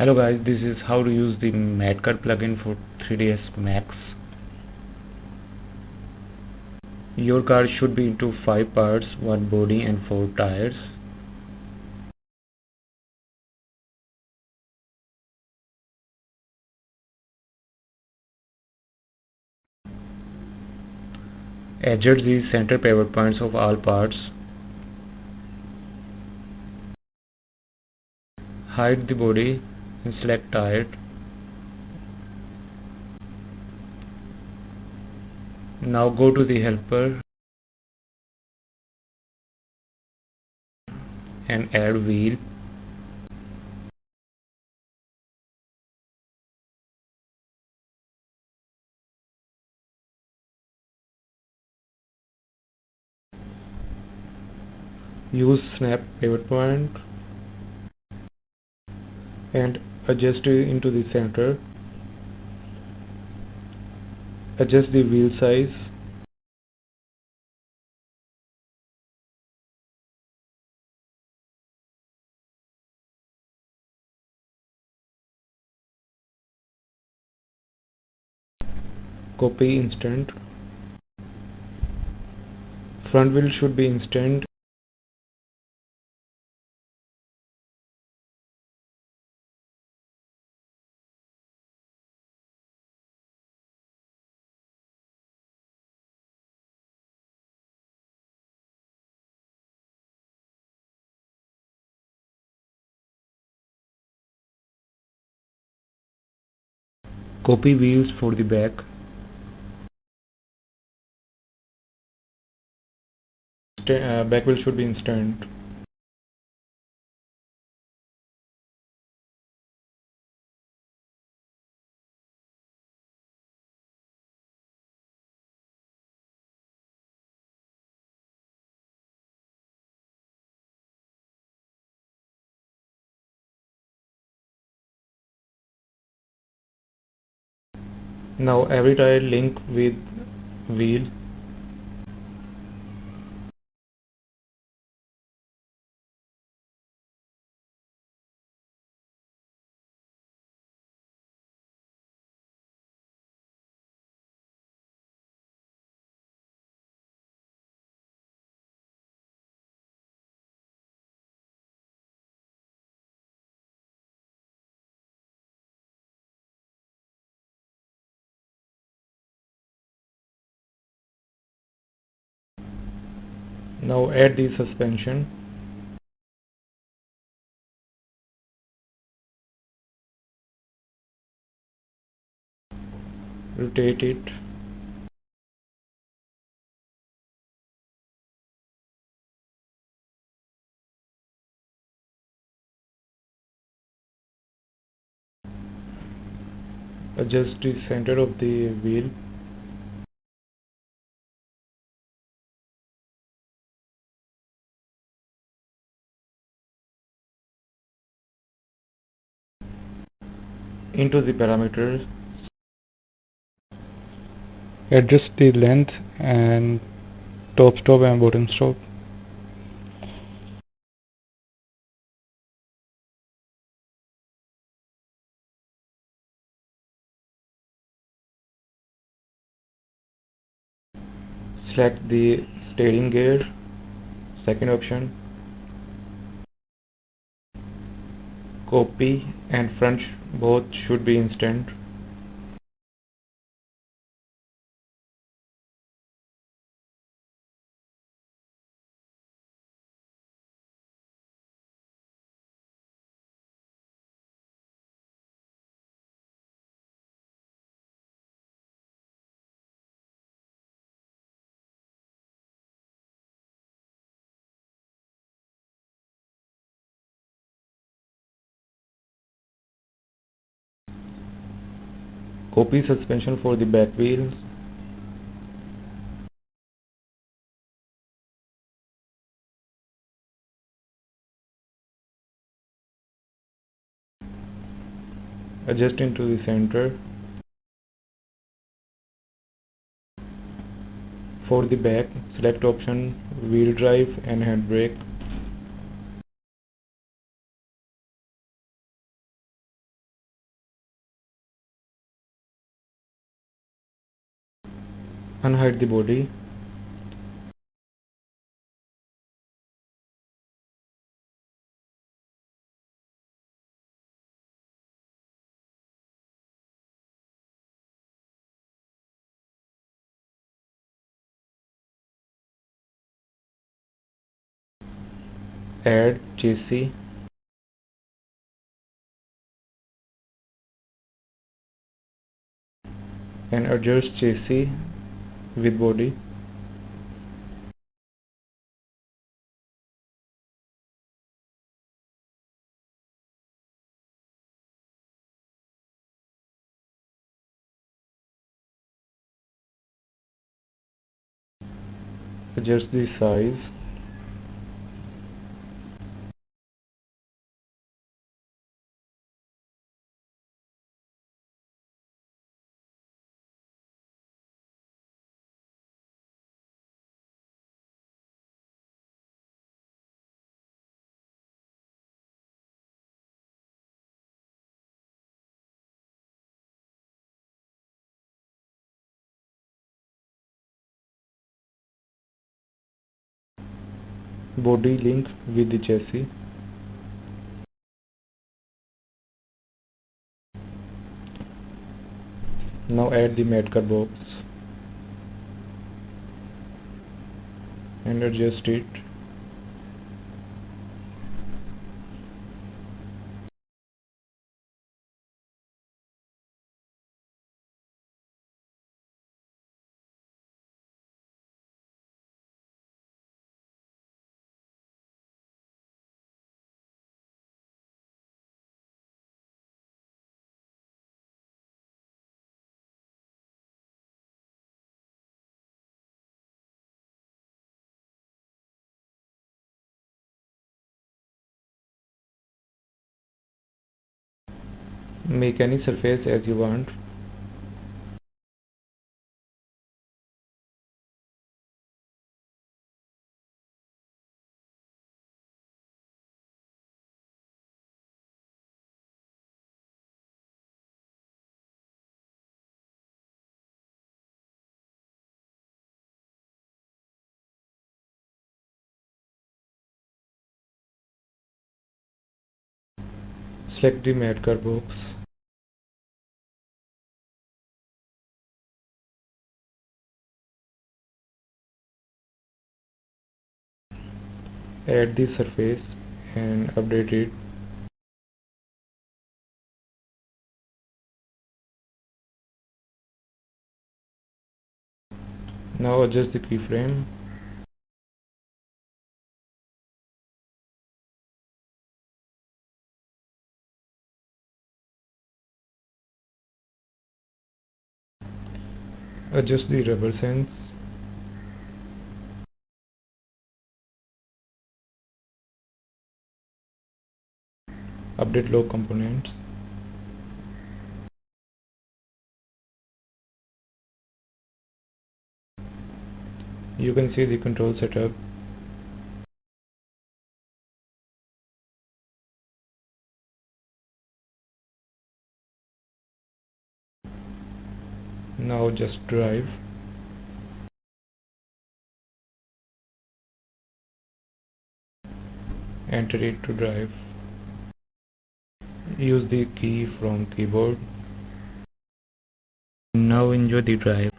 Hello guys, this is how to use the MatCut plugin for 3ds Max. Your car should be into 5 parts, 1 body and 4 tires. Adjust the center pivot points of all parts. Hide the body and select tire. Now go to the helper and add wheel. Use snap pivot point and adjust it into the center. Adjust the wheel size. Copy instant. Front wheel should be instant. Copy wheels for the back. Back wheel should be instant. Now every tire link with wheel. Now add the suspension. Rotate it. Adjust the center of the wheel. Into the parameters. Adjust the length and top stop and bottom stop. Select the steering gear, second option. Copy and front both should be instant. Copy suspension for the back wheels. Adjust into the center. For the back, select option wheel drive and handbrake. Unhide the body. Add chassis and adjust chassis with body. Adjust the size. Body link with the chassis. Now add the Madcar box and adjust it. Make any surface as you want. Select the Madcar box. Add the surface and update it. Now adjust the keyframe. Adjust the rubber sense. Update log components. You can see the control setup. Now just drive. Enter it to drive. Use the key from keyboard. Now enjoy the drive.